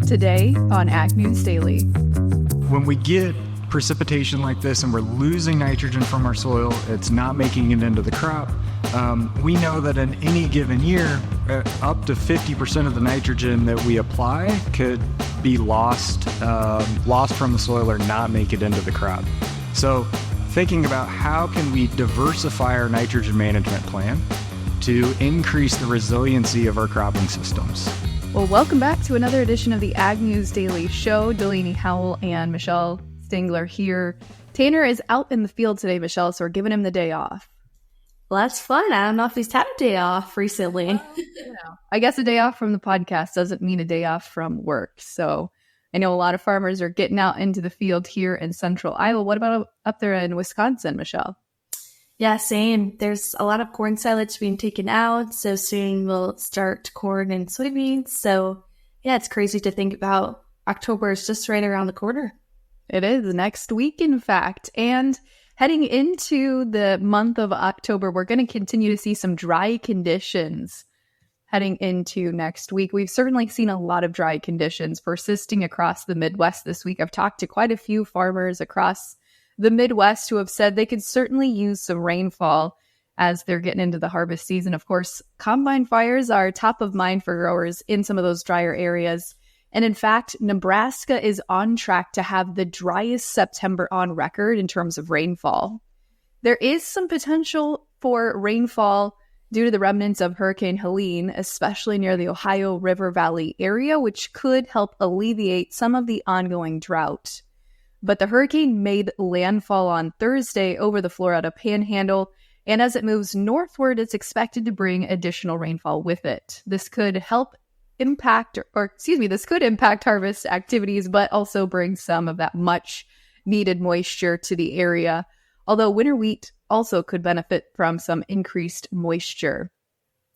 today on Ag News Daily. When we get precipitation like this and we're losing nitrogen from our soil, it's not making it into the crop. We know that in any given year, up to 50% of the nitrogen that we apply could be lost from the soil or not make it into the crop. So thinking about how can we diversify our nitrogen management plan to increase the resiliency of our cropping systems. Well, welcome back to another edition of the Ag News Daily Show. Delaney Howell and Michelle Stingler here. Tanner is out in the field today, Michelle, so we're giving him the day off. Well, that's fun. I don't know if he's had a day off recently. I guess a day off from the podcast doesn't mean a day off from work. So I know a lot of farmers are getting out into the field here in central Iowa. What about up there in Wisconsin, Michelle? Yeah, same. There's a lot of corn silage being taken out, so soon we'll start corn and soybeans. So yeah, it's crazy to think about. October is just right around the corner. It is next week, in fact. And heading into the month of October, we're going to continue to see some dry conditions heading into next week. We've certainly seen a lot of dry conditions persisting across the Midwest this week. I've talked to quite a few farmers across the Midwest who have said they could certainly use some rainfall as they're getting into the harvest season. Of course, combine fires are top of mind for growers in some of those drier areas. And in fact, Nebraska is on track to have the driest September on record in terms of rainfall. There is some potential for rainfall due to the remnants of Hurricane Helene, especially near the Ohio River Valley area, which could help alleviate some of the ongoing drought. But the hurricane made landfall on Thursday over the Florida Panhandle, and as it moves northward, it's expected to bring additional rainfall with it. This could impact harvest activities, but also bring some of that much needed moisture to the area. Although winter wheat also could benefit from some increased moisture.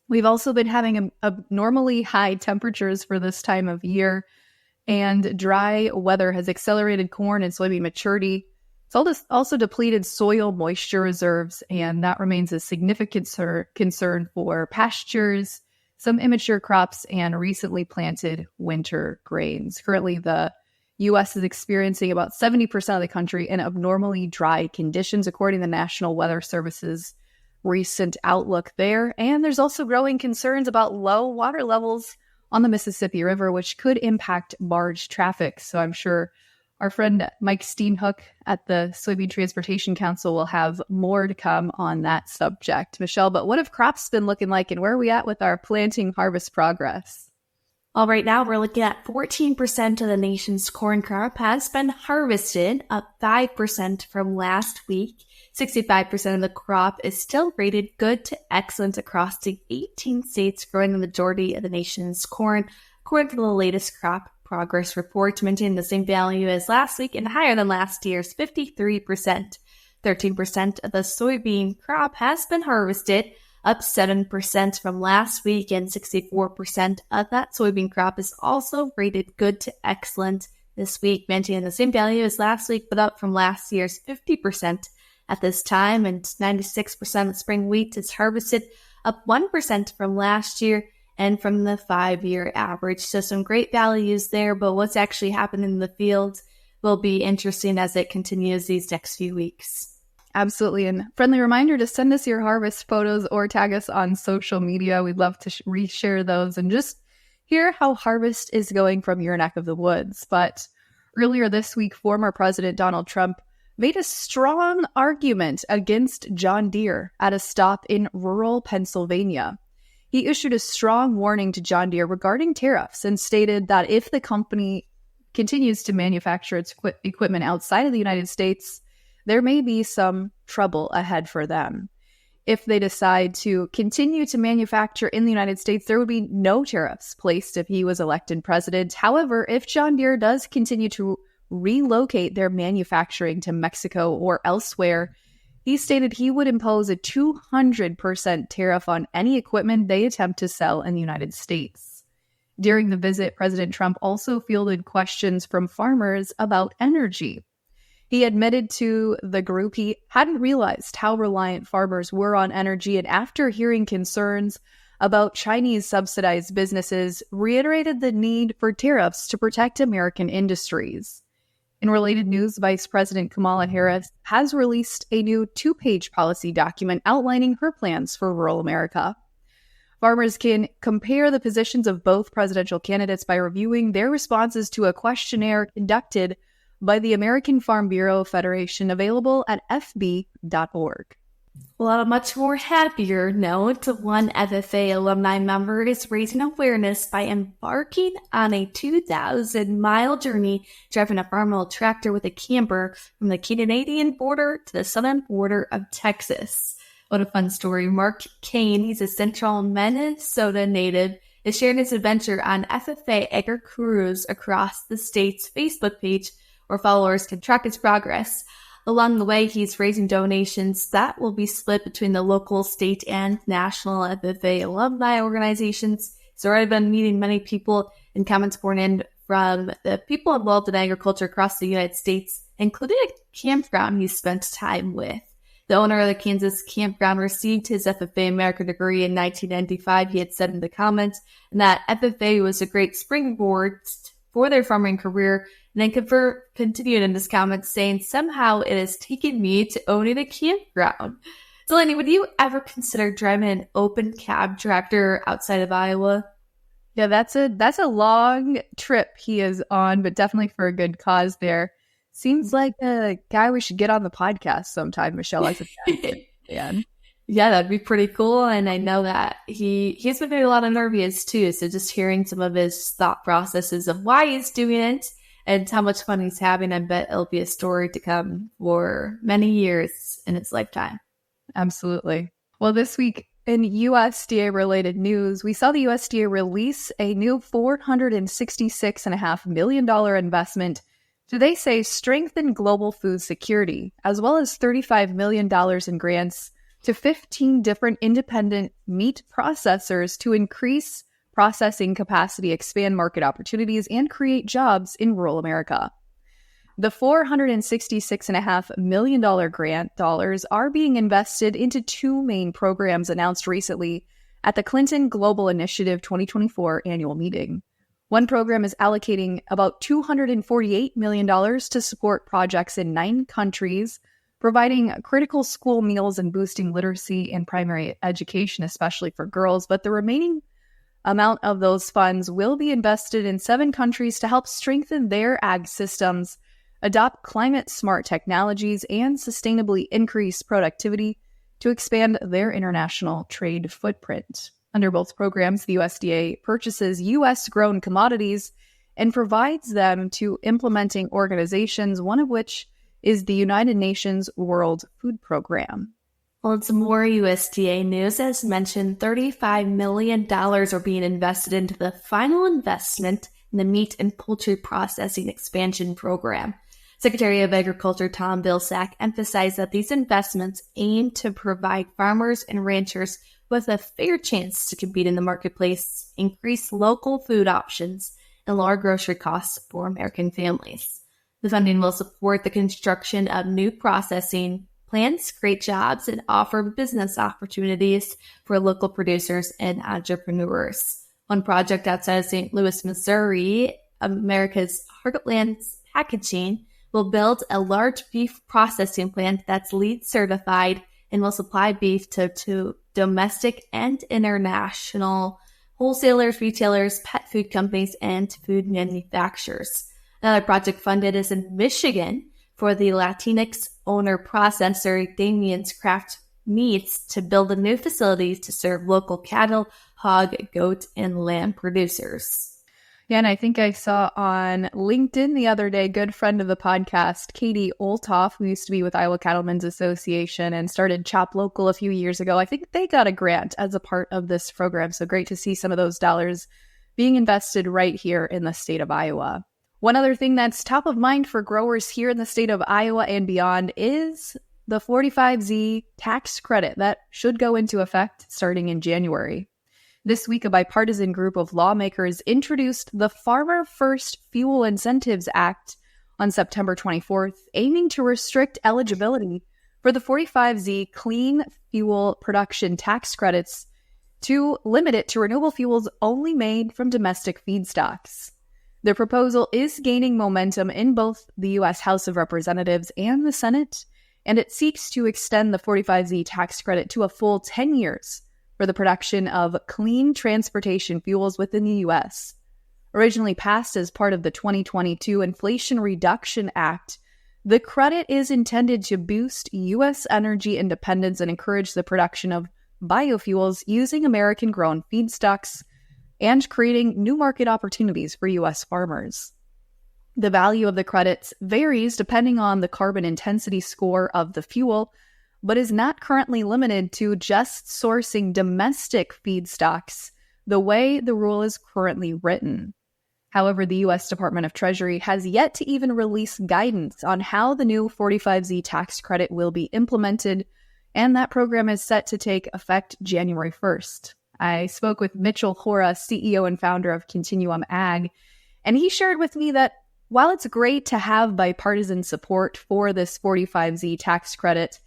We've also been having abnormally high temperatures for this time of year, and dry weather has accelerated corn and soybean maturity. It's also depleted soil moisture reserves, and that remains a significant concern for pastures, some immature crops, and recently planted winter grains. Currently, the U.S. is experiencing about 70% of the country in abnormally dry conditions, according to the National Weather Service's recent outlook there. And there's also growing concerns about low water levels on the Mississippi River, which could impact barge traffic. So I'm sure our friend Mike Steenhoek at the Soybean Transportation Council will have more to come on that subject. Michelle, but what have crops been looking like, and where are we at with our planting harvest progress? Well, right now we're looking at 14% of the nation's corn crop has been harvested, up 5% from last week. 65% of the crop is still rated good to excellent across the 18 states growing the majority of the nation's corn, according to the latest crop progress report, maintaining the same value as last week and higher than last year's 53%. 13% of the soybean crop has been harvested, up 7% from last week, and 64% of that soybean crop is also rated good to excellent this week, maintaining the same value as last week, but up from last year's 50% at this time, and 96% of spring wheat is harvested, up 1% from last year and from the 5-year average. So some great values there, but what's actually happening in the field will be interesting as it continues these next few weeks. Absolutely. And friendly reminder to send us your harvest photos or tag us on social media. We'd love to reshare those and just hear how harvest is going from your neck of the woods. But earlier this week, former President Donald Trump made a strong argument against John Deere at a stop in rural Pennsylvania. He issued a strong warning to John Deere regarding tariffs and stated that if the company continues to manufacture its equipment outside of the United States, there may be some trouble ahead for them. If they decide to continue to manufacture in the United States, there would be no tariffs placed if he was elected president. However, if John Deere does continue to relocate their manufacturing to Mexico or elsewhere, he stated he would impose a 200% tariff on any equipment they attempt to sell in the United States. During the visit, President Trump also fielded questions from farmers about energy. He admitted to the group he hadn't realized how reliant farmers were on energy, and after hearing concerns about Chinese subsidized businesses reiterated the need for tariffs to protect American industries. In related news, Vice President Kamala Harris has released a new 2-page policy document outlining her plans for rural America. Farmers can compare the positions of both presidential candidates by reviewing their responses to a questionnaire conducted by the American Farm Bureau Federation, available at fb.org. Well, on a much more happier note, one FFA alumni member is raising awareness by embarking on a 2,000-mile journey driving a farm-owned tractor with a camper from the Canadian border to the southern border of Texas. What a fun story. Mark Kane, he's a central Minnesota native, is sharing his adventure on FFA Agri Cruise across the state's Facebook page, where followers can track his progress. Along the way, he's raising donations that will be split between the local, state, and national FFA alumni organizations. He's already been meeting many people, and comments pouring in from the people involved in agriculture across the United States, including a campground he spent time with. The owner of the Kansas campground received his FFA America degree in 1995, he had said in the comments, and that FFA was a great springboard for their farming career. And then continued in his comments saying, somehow it has taken me to owning a campground. Delaney, would you ever consider driving an open cab tractor outside of Iowa? Yeah, that's a long trip he is on, but definitely for a good cause there. Seems like a guy we should get on the podcast sometime, Michelle. As a fan. Yeah, that'd be pretty cool. And I know that he's been doing a lot of interviews too. So just hearing some of his thought processes of why he's doing it and how much fun he's having, I bet it'll be a story to come for many years in its lifetime. Absolutely. Well, this week in USDA-related news, we saw the USDA release a new $466.5 million investment to, they say, strengthen global food security, as well as $35 million in grants to 15 different independent meat processors to increase processing capacity, expand market opportunities, and create jobs in rural America. The $466.5 million grant dollars are being invested into 2 main programs announced recently at the Clinton Global Initiative 2024 annual meeting. One program is allocating about $248 million to support projects in 9 countries, providing critical school meals and boosting literacy and primary education, especially for girls, but the remaining amount of those funds will be invested in 7 countries to help strengthen their ag systems, adopt climate-smart technologies, and sustainably increase productivity to expand their international trade footprint. Under both programs, the USDA purchases U.S.-grown commodities and provides them to implementing organizations, one of which is the United Nations World Food Program. Well, it's more USDA news. As mentioned, $35 million are being invested into the final investment in the meat and poultry processing expansion program. Secretary of Agriculture Tom Vilsack emphasized that these investments aim to provide farmers and ranchers with a fair chance to compete in the marketplace, increase local food options, and lower grocery costs for American families. The funding will support the construction of new processing plants, create jobs, and offer business opportunities for local producers and entrepreneurs. One project outside of St. Louis, Missouri, America's Heartland Packaging, will build a large beef processing plant that's LEED certified and will supply beef to domestic and international wholesalers, retailers, pet food companies, and food manufacturers. Another project funded is in Michigan for the Latinx owner-processor Damien's Craft Meats to build a new facility to serve local cattle, hog, goat, and lamb producers. Yeah, and I think I saw on LinkedIn the other day, good friend of the podcast, Katie Olthoff, who used to be with Iowa Cattlemen's Association and started Chop Local a few years ago. I think they got a grant as a part of this program. So great to see some of those dollars being invested right here in the state of Iowa. One other thing that's top of mind for growers here in the state of Iowa and beyond is the 45Z tax credit that should go into effect starting in January. This week, a bipartisan group of lawmakers introduced the Farmer First Fuel Incentives Act on September 24th, aiming to restrict eligibility for the 45Z clean fuel production tax credits to limit it to renewable fuels only made from domestic feedstocks. The proposal is gaining momentum in both the U.S. House of Representatives and the Senate, and it seeks to extend the 45Z tax credit to a full 10 years for the production of clean transportation fuels within the U.S. Originally passed as part of the 2022 Inflation Reduction Act, the credit is intended to boost U.S. energy independence and encourage the production of biofuels using American-grown feedstocks and creating new market opportunities for U.S. farmers. The value of the credits varies depending on the carbon intensity score of the fuel, but is not currently limited to just sourcing domestic feedstocks the way the rule is currently written. However, the U.S. Department of Treasury has yet to even release guidance on how the new 45Z tax credit will be implemented, and that program is set to take effect January 1st. I spoke with Mitchell Hora, CEO and founder of Continuum Ag, and he shared with me that while it's great to have bipartisan support for this 45Z tax credit,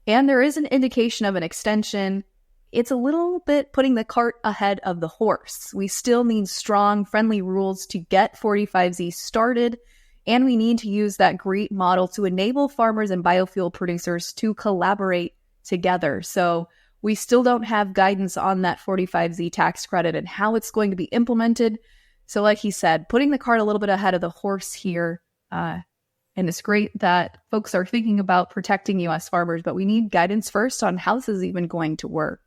and there is an indication of an extension, it's a little bit putting the cart ahead of the horse. We still need strong, friendly rules to get 45Z started, and we need to use that GREET model to enable farmers and biofuel producers to collaborate together. So we still don't have guidance on that 45Z tax credit and how it's going to be implemented. So like he said, putting the cart a little bit ahead of the horse here. And it's great that folks are thinking about protecting U.S. farmers, but we need guidance first on how this is even going to work.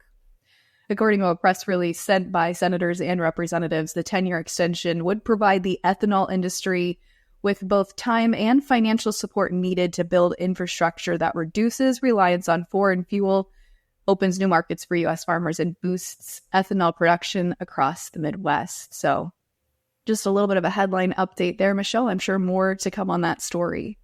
According to a press release sent by senators and representatives, the 10-year extension would provide the ethanol industry with both time and financial support needed to build infrastructure that reduces reliance on foreign fuel, opens new markets for U.S. farmers, and boosts ethanol production across the Midwest. So just a little bit of a headline update there, Michelle. I'm sure more to come on that story.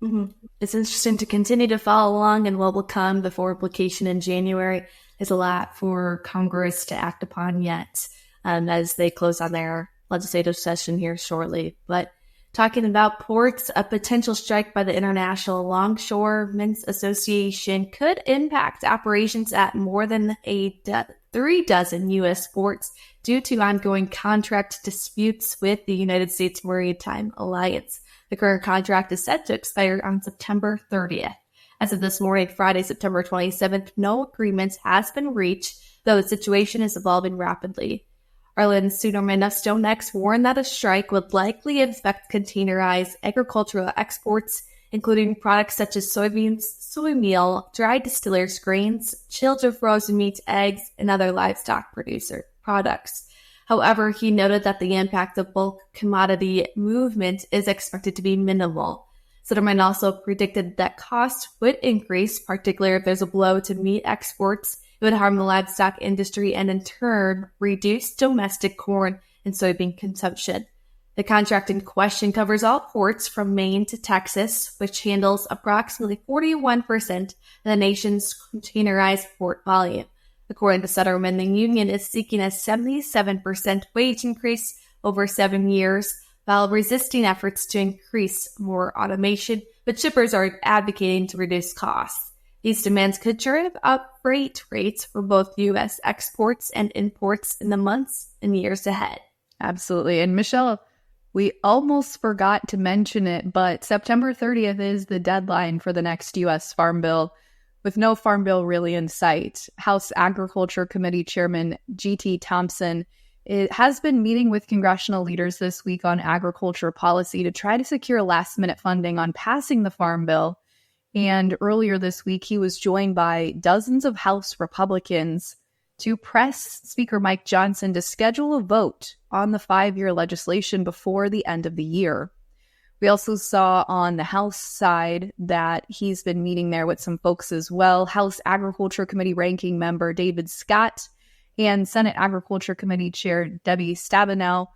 Mm-hmm. It's interesting to continue to follow along, and what will come before application in January is a lot for Congress to act upon yet as they close on their legislative session here shortly. But talking about ports, a potential strike by the International Longshoremen's Association could impact operations at more than 3 dozen U.S. ports due to ongoing contract disputes with the United States Maritime Alliance. The current contract is set to expire on September 30th. As of this morning, Friday, September 27th, no agreement has been reached, though the situation is evolving rapidly. Arlen Stonex warned that a strike would likely affect containerized agricultural exports, including products such as soybeans, soy meal, dried distillers grains, chilled or frozen meat, eggs, and other livestock producer products. However, he noted that the impact of bulk commodity movement is expected to be minimal. Suderman also predicted that costs would increase, particularly if there's a blow to meat exports. It would harm the livestock industry and, in turn, reduce domestic corn and soybean consumption. The contract in question covers all ports from Maine to Texas, which handles approximately 41% of the nation's containerized port volume. According to Suderman, the union is seeking a 77% wage increase over 7 years, while resisting efforts to increase more automation, but shippers are advocating to reduce costs. These demands could drive up freight rates for both U.S. exports and imports in the months and years ahead. Absolutely. And Michelle, we almost forgot to mention it, but September 30th is the deadline for the next U.S. Farm Bill, with no Farm Bill really in sight. House Agriculture Committee Chairman G.T. Thompson has been meeting with congressional leaders this week on agriculture policy to try to secure last-minute funding on passing the Farm Bill. And earlier this week, he was joined by dozens of House Republicans to press Speaker Mike Johnson to schedule a vote on the 5-year legislation before the end of the year. We also saw on the House side that he's been meeting there with some folks as well. House Agriculture Committee Ranking Member David Scott and Senate Agriculture Committee Chair Debbie Stabenow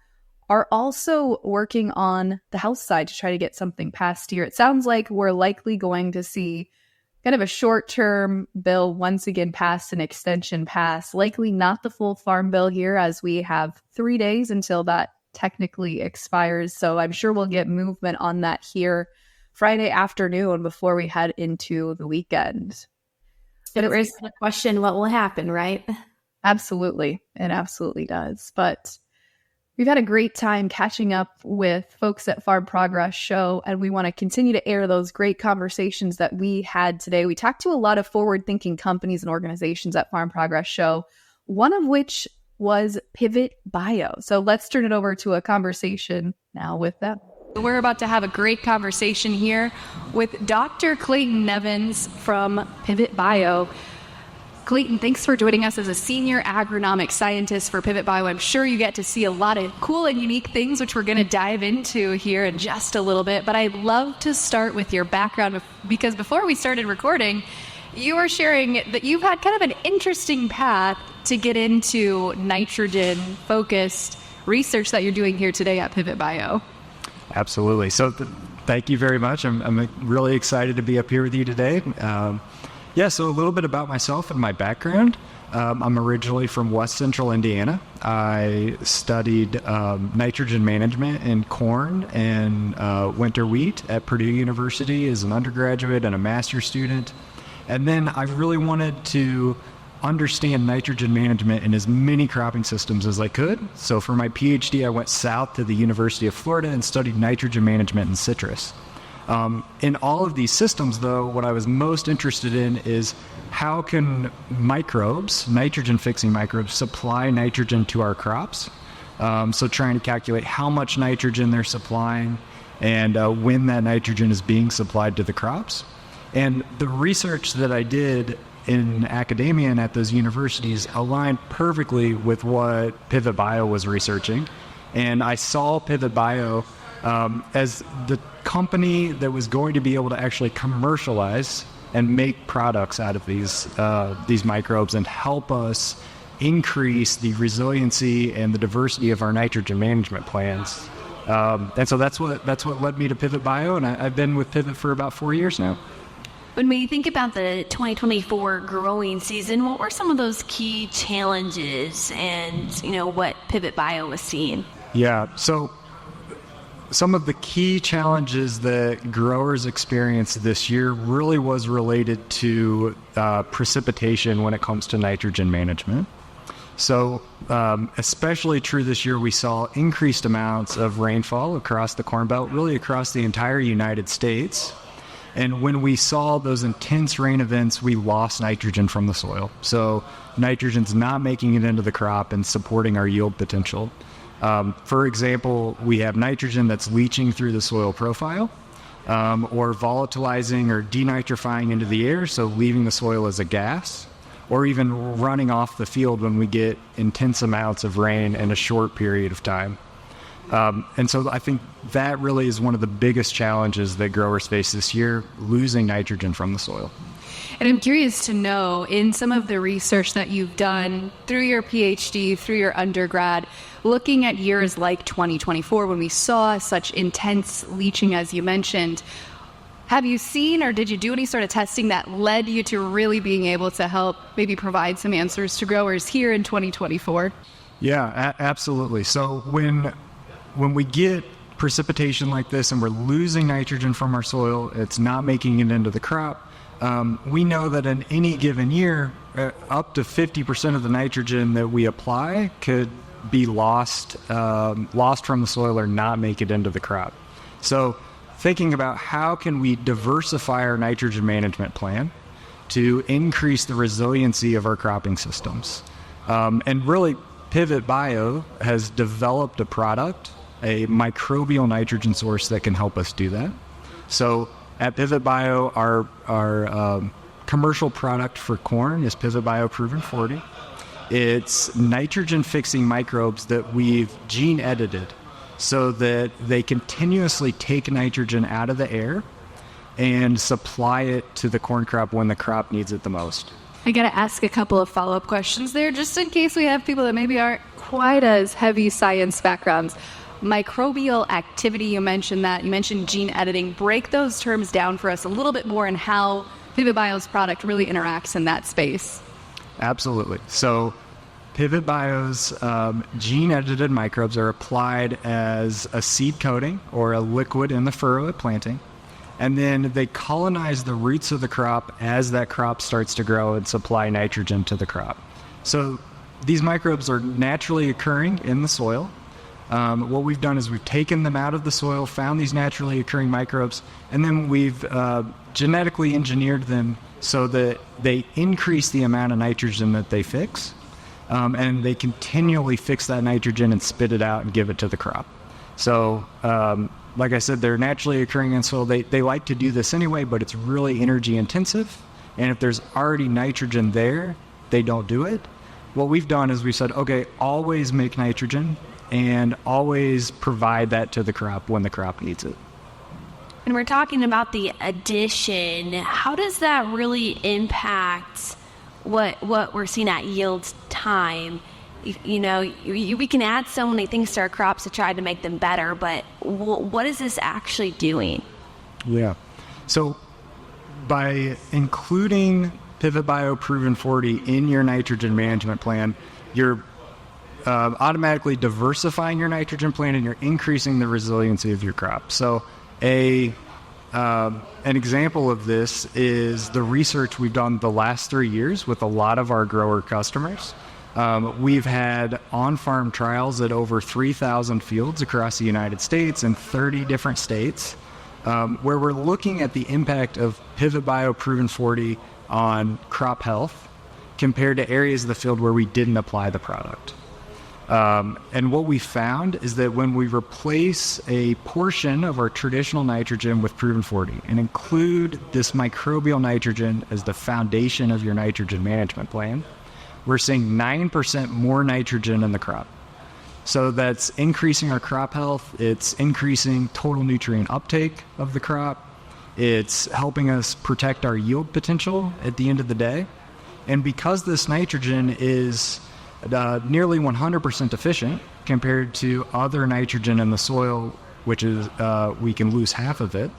are also working on the House side to try to get something passed here. It sounds like we're likely going to see kind of a short-term bill once again pass, an extension pass, likely not the full farm bill here, as we have 3 days until that technically expires. So I'm sure we'll get movement on that here Friday afternoon before we head into the weekend. But it raises the question, what will happen, right? Absolutely. It absolutely does. But we've had a great time catching up with folks at Farm Progress Show, and we want to continue to air those great conversations that we had today. We talked to a lot of forward-thinking companies and organizations at Farm Progress Show, one of which was Pivot Bio. So let's turn it over to a conversation now with them. We're about to have a great conversation here with Dr. Clayton Nevins from Pivot Bio. Clayton, thanks for joining us as a senior agronomic scientist for Pivot Bio. I'm sure you get to see a lot of cool and unique things, which we're going to dive into here in just a little bit. But I'd love to start with your background, because before we started recording, you were sharing that you've had kind of an interesting path to get into nitrogen-focused research that you're doing here today at Pivot Bio. Absolutely. So thank you very much. I'm really excited to be up here with you today. So a little bit about myself and my background. I'm originally from West Central Indiana. I studied nitrogen management in corn and winter wheat at Purdue University as an undergraduate and a master's student. And then I really wanted to understand nitrogen management in as many cropping systems as I could. So for my PhD, I went south to the University of Florida and studied nitrogen management in citrus. In all of these systems, though, what I was most interested in is how can microbes, nitrogen-fixing microbes, supply nitrogen to our crops? So trying to calculate how much nitrogen they're supplying and when that nitrogen is being supplied to the crops. And the research that I did in academia and at those universities aligned perfectly with what Pivot Bio was researching. And I saw Pivot Bio as the company that was going to be able to actually commercialize and make products out of these microbes and help us increase the resiliency and the diversity of our nitrogen management plans. And so that's what led me to Pivot Bio, and I've been with Pivot for about 4 years now. When we think about the 2024 growing season, what were some of those key challenges and, what Pivot Bio was seeing? Yeah, so some of the key challenges that growers experienced this year really was related to precipitation when it comes to nitrogen management. So especially true this year, we saw increased amounts of rainfall across the Corn Belt, really across the entire United States. And when we saw those intense rain events, we lost nitrogen from the soil. So nitrogen's not making it into the crop and supporting our yield potential. For example, we have nitrogen that's leaching through the soil profile, or volatilizing or denitrifying into the air, so leaving the soil as a gas, or even running off the field when we get intense amounts of rain in a short period of time. And so I think that really is one of the biggest challenges that growers face this year, losing nitrogen from the soil. And I'm curious to know, in some of the research that you've done through your PhD, through your undergrad, looking at years like 2024, when we saw such intense leaching, as you mentioned, have you seen or did you do any sort of testing that led you to really being able to help maybe provide some answers to growers here in 2024? Yeah, absolutely. So when we get precipitation like this and we're losing nitrogen from our soil, it's not making it into the crop. We know that in any given year, up to 50% of the nitrogen that we apply could be lost from the soil or not make it into the crop. So thinking about how can we diversify our nitrogen management plan to increase the resiliency of our cropping systems. And really, Pivot Bio has developed a product, a microbial nitrogen source that can help us do that. So at Pivot Bio, our commercial product for corn is Pivot Bio Proven 40. It's nitrogen-fixing microbes that we've gene edited so that they continuously take nitrogen out of the air and supply it to the corn crop when the crop needs it the most. I got to ask a couple of follow-up questions there, just in case we have people that maybe aren't quite as heavy science backgrounds. Microbial activity, you mentioned that. You mentioned gene editing. Break those terms down for us a little bit more and how Pivot Bio's product really interacts in that space. Absolutely. So Pivot Bio's gene-edited microbes are applied as a seed coating or a liquid in the furrow at planting. And then they colonize the roots of the crop as that crop starts to grow and supply nitrogen to the crop. So these microbes are naturally occurring in the soil. What we've done is we've taken them out of the soil, found these naturally occurring microbes, and then we've genetically engineered them so that they increase the amount of nitrogen that they fix, and they continually fix that nitrogen and spit it out and give it to the crop. So, like I said, they're naturally occurring in soil. They like to do this anyway, but it's really energy intensive. And if there's already nitrogen there, they don't do it. What we've done is we said, okay, always make nitrogen and always provide that to the crop when the crop needs it. And we're talking about the addition. How does that really impact what we're seeing at yield time? You know, we can add so many things to our crops to try to make them better, but what is this actually doing? Yeah. So by including Pivot Bio Proven 40 in your nitrogen management plan, you're automatically diversifying your nitrogen plan and you're increasing the resiliency of your crop. So an example of this is the research we've done the last 3 years with a lot of our grower customers. We've had on-farm trials at over 3,000 fields across the United States and 30 different states, where we're looking at the impact of Pivot Bio Proven 40 on crop health compared to areas of the field where we didn't apply the product. And what we found is that when we replace a portion of our traditional nitrogen with Proven 40 and include this microbial nitrogen as the foundation of your nitrogen management plan, we're seeing 9% more nitrogen in the crop. So that's increasing our crop health. It's increasing total nutrient uptake of the crop. It's helping us protect our yield potential at the end of the day. And because this nitrogen is nearly 100% efficient compared to other nitrogen in the soil, which is we can lose half of it,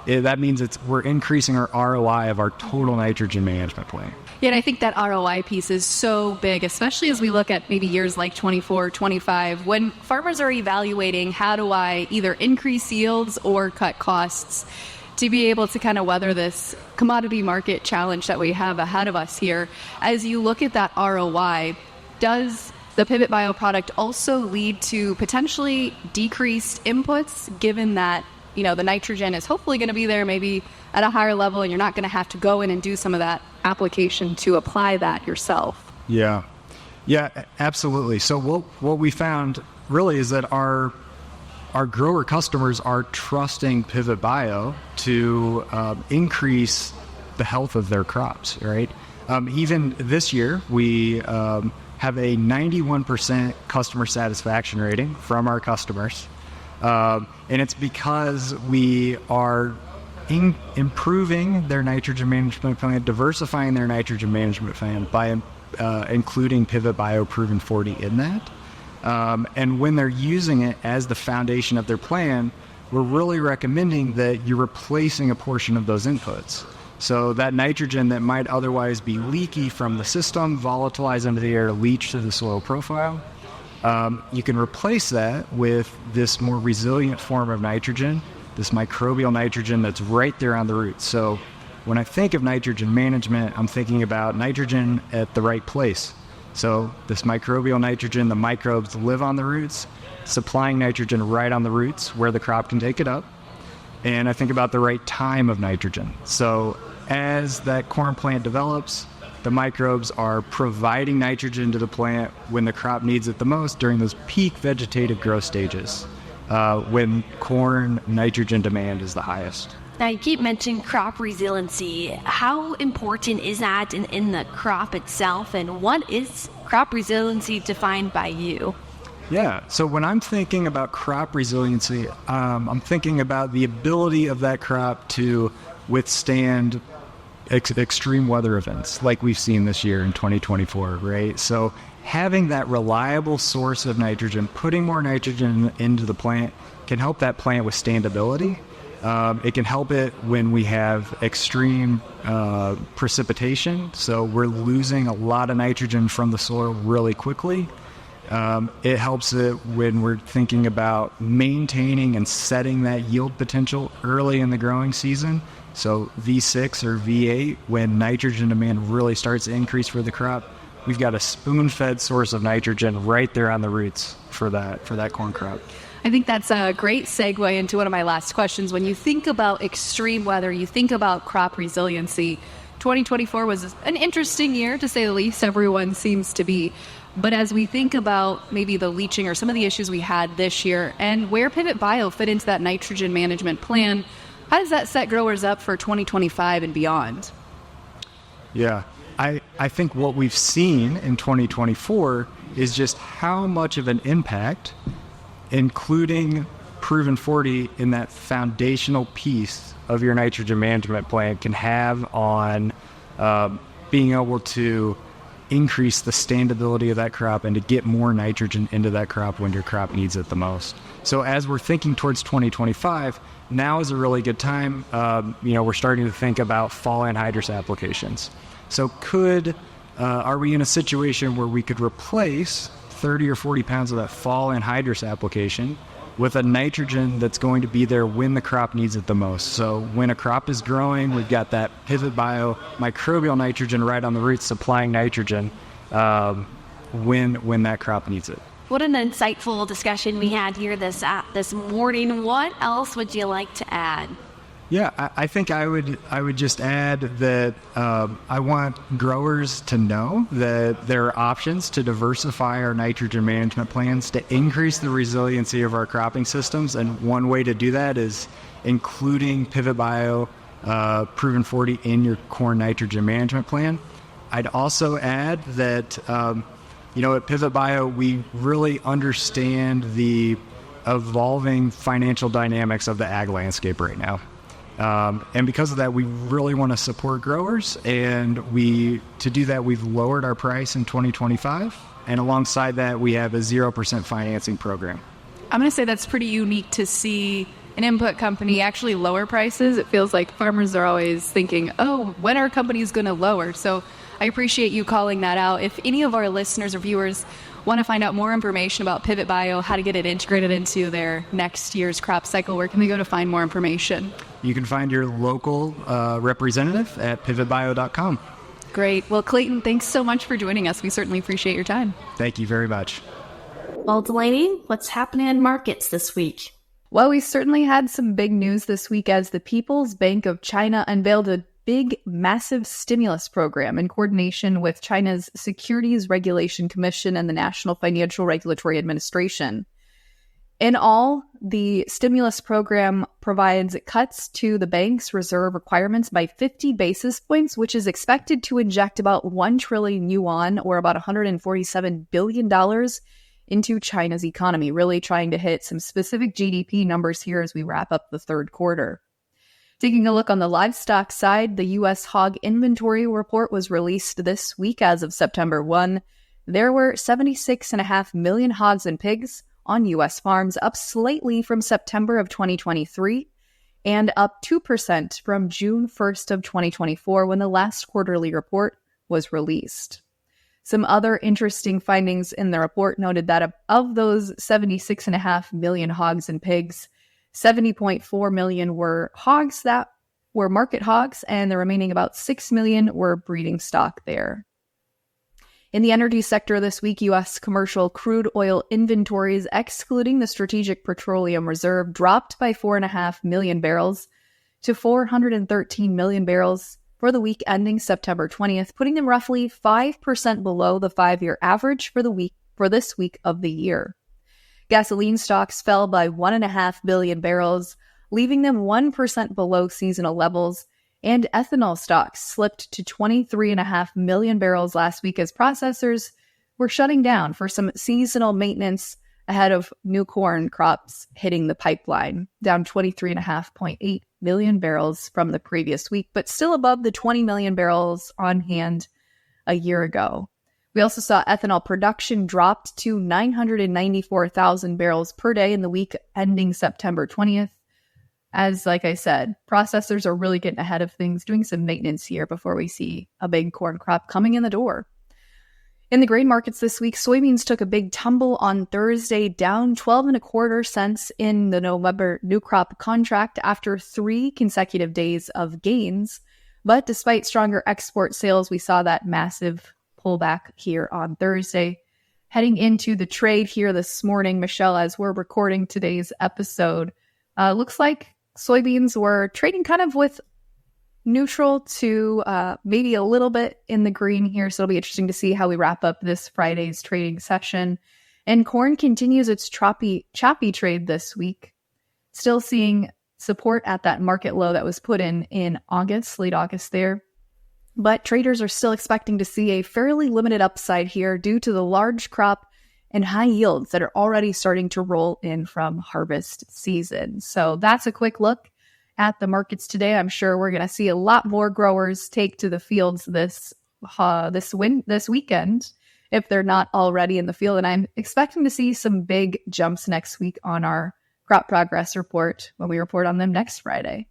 that means we're increasing our ROI of our total nitrogen management plan. Yeah, and I think that ROI piece is so big, especially as we look at maybe years like 24, 25, when farmers are evaluating how do I either increase yields or cut costs to be able to kind of weather this commodity market challenge that we have ahead of us here. As you look at that ROI, does the Pivot Bio product also lead to potentially decreased inputs, given that, you know, the nitrogen is hopefully going to be there maybe at a higher level and you're not going to have to go in and do some of that application to apply that yourself? Yeah, absolutely. So what we found really is that our grower customers are trusting Pivot Bio to increase the health of their crops, right? Even this year, we have a 91% customer satisfaction rating from our customers. And it's because we are improving their nitrogen management plan, diversifying their nitrogen management plan by including Pivot Bio Proven 40 in that. And when they're using it as the foundation of their plan, we're really recommending that you're replacing a portion of those inputs. So that nitrogen that might otherwise be leaky from the system, volatilize into the air, leach to the soil profile, you can replace that with this more resilient form of nitrogen, this microbial nitrogen that's right there on the roots. So when I think of nitrogen management, I'm thinking about nitrogen at the right place. So this microbial nitrogen, the microbes live on the roots, supplying nitrogen right on the roots where the crop can take it up. And I think about the right time of nitrogen. So as that corn plant develops, the microbes are providing nitrogen to the plant when the crop needs it the most during those peak vegetative growth stages, when corn nitrogen demand is the highest. Now, you keep mentioning crop resiliency. How important is that in the crop itself, and what is crop resiliency defined by you? Yeah, so when I'm thinking about crop resiliency, I'm thinking about the ability of that crop to withstand extreme weather events like we've seen this year in 2024, right? So having that reliable source of nitrogen, putting more nitrogen into the plant can help that plant withstand ability. It can help it when we have extreme precipitation, so we're losing a lot of nitrogen from the soil really quickly. It helps it when we're thinking about maintaining and setting that yield potential early in the growing season. So V6 or V8, when nitrogen demand really starts to increase for the crop, we've got a spoon-fed source of nitrogen right there on the roots for that corn crop. I think that's a great segue into one of my last questions. When you think about extreme weather, you think about crop resiliency. 2024 was an interesting year, to say the least. Everyone seems to be. But as we think about maybe the leaching or some of the issues we had this year and where Pivot Bio fit into that nitrogen management plan, how does that set growers up for 2025 and beyond? Yeah, I think what we've seen in 2024 is just how much of an impact, including Proven 40 in that foundational piece of your nitrogen management plan, can have on being able to increase the standability of that crop and to get more nitrogen into that crop when your crop needs it the most. So as we're thinking towards 2025, now is a really good time. We're starting to think about fall anhydrous applications. So are we in a situation where we could replace 30 or 40 pounds of that fall anhydrous application with a nitrogen that's going to be there when the crop needs it the most? So when a crop is growing, we've got that Pivot Bio microbial nitrogen right on the roots supplying nitrogen when that crop needs it. What an insightful discussion we had here this morning. What else would you like to add? Yeah, I think I would just add that I want growers to know that there are options to diversify our nitrogen management plans to increase the resiliency of our cropping systems. And one way to do that is including Pivot Bio Proven 40 in your corn nitrogen management plan. I'd also add that, at Pivot Bio, we really understand the evolving financial dynamics of the ag landscape right now. And because of that, we really want to support growers, and to do that, we've lowered our price in 2025, and alongside that, we have a 0% financing program. I'm going to say that's pretty unique to see an input company actually lower prices. It feels like farmers are always thinking, when are companies going to lower? So I appreciate you calling that out. If any of our listeners or viewers want to find out more information about Pivot Bio, how to get it integrated into their next year's crop cycle, where can they go to find more information? You can find your local representative at pivotbio.com. Great. Well, Clayton, thanks so much for joining us. We certainly appreciate your time. Thank you very much. Well, Delaney, what's happening in markets this week? Well, we certainly had some big news this week as the People's Bank of China unveiled a big, massive stimulus program in coordination with China's Securities Regulation Commission and the National Financial Regulatory Administration. In all, the stimulus program provides cuts to the bank's reserve requirements by 50 basis points, which is expected to inject about 1 trillion yuan, or about $147 billion, into China's economy, really trying to hit some specific GDP numbers here as we wrap up the third quarter. Taking a look on the livestock side, the U.S. hog inventory report was released this week as of September 1. There were 76.5 million hogs and pigs on U.S. farms, up slightly from September of 2023 and up 2% from June 1st of 2024 when the last quarterly report was released. Some other interesting findings in the report noted that of those 76.5 million hogs and pigs, 70.4 million were hogs that were market hogs, and the remaining about 6 million were breeding stock there. In the energy sector this week, U.S. commercial crude oil inventories, excluding the Strategic Petroleum Reserve, dropped by 4.5 million barrels to 413 million barrels for the week ending September 20th, putting them roughly 5% below the 5-year average for this week of the year. Gasoline stocks fell by 1.5 billion barrels, leaving them 1% below seasonal levels, and ethanol stocks slipped to 23.5 million barrels last week as processors were shutting down for some seasonal maintenance ahead of new corn crops hitting the pipeline, down 23.5 million barrels from the previous week, but still above the 20 million barrels on hand a year ago. We also saw ethanol production dropped to 994,000 barrels per day in the week ending September 20th. As, like I said, processors are really getting ahead of things, doing some maintenance here before we see a big corn crop coming in the door. In the grain markets this week, soybeans took a big tumble on Thursday, down 12.25 cents in the November new crop contract after 3 consecutive days of gains. But despite stronger export sales, we saw that massive pullback here on Thursday. Heading into the trade here this morning, Michelle, as we're recording today's episode, looks like soybeans were trading kind of with neutral to maybe a little bit in the green here. So it'll be interesting to see how we wrap up this Friday's trading session. And corn continues its choppy trade this week. Still seeing support at that market low that was put in August, late August there. But traders are still expecting to see a fairly limited upside here due to the large crop and high yields that are already starting to roll in from harvest season. So that's a quick look at the markets today. I'm sure we're going to see a lot more growers take to the fields this weekend if they're not already in the field. And I'm expecting to see some big jumps next week on our crop progress report when we report on them next Friday.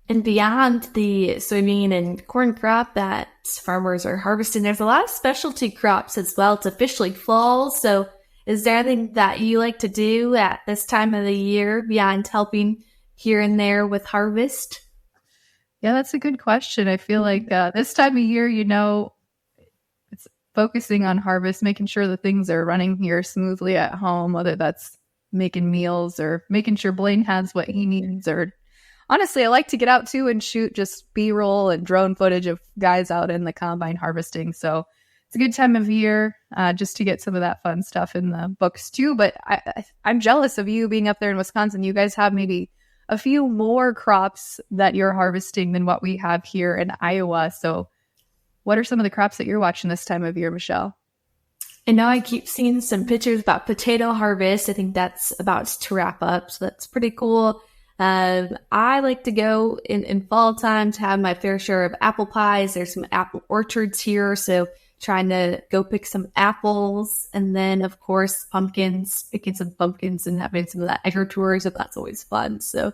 And beyond the soybean and corn crop that farmers are harvesting, there's a lot of specialty crops as well. It's officially fall. So is there anything that you like to do at this time of the year beyond helping here and there with harvest? Yeah, that's a good question. I feel like this time of year, it's focusing on harvest, making sure the things are running here smoothly at home, whether that's making meals or making sure Blaine has what he needs. Or honestly, I like to get out too and shoot just B-roll and drone footage of guys out in the combine harvesting. So it's a good time of year just to get some of that fun stuff in the books too. But I'm jealous of you being up there in Wisconsin. You guys have maybe a few more crops that you're harvesting than what we have here in Iowa. So what are some of the crops that you're watching this time of year, Michelle? And now I keep seeing some pictures about potato harvest. I think that's about to wrap up. So that's pretty cool. I like to go in fall time to have my fair share of apple pies. There's some apple orchards here. So trying to go pick some apples. And then, of course, pumpkins, picking some pumpkins and having some of that agro tours. That's always fun. So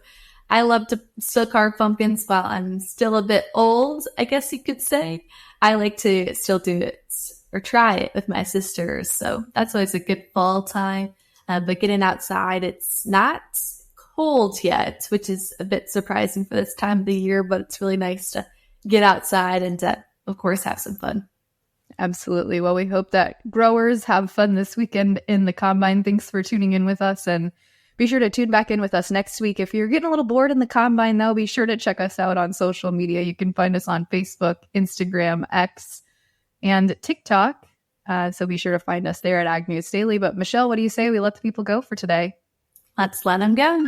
I love to still carve pumpkins while I'm still a bit old, I guess you could say. I like to still do it or try it with my sisters. So that's always a good fall time. But getting outside, it's not cold yet, which is a bit surprising for this time of the year, but it's really nice to get outside and to, of course, have some fun. Absolutely. Well, we hope that growers have fun this weekend in the combine. Thanks for tuning in with us, and be sure to tune back in with us next week. If you're getting a little bored in the combine, though, be sure to check us out on social media. You can find us on Facebook, Instagram, X, and TikTok. So be sure to find us there at Ag News Daily. But Michelle, what do you say we let the people go for today? Let's let them go.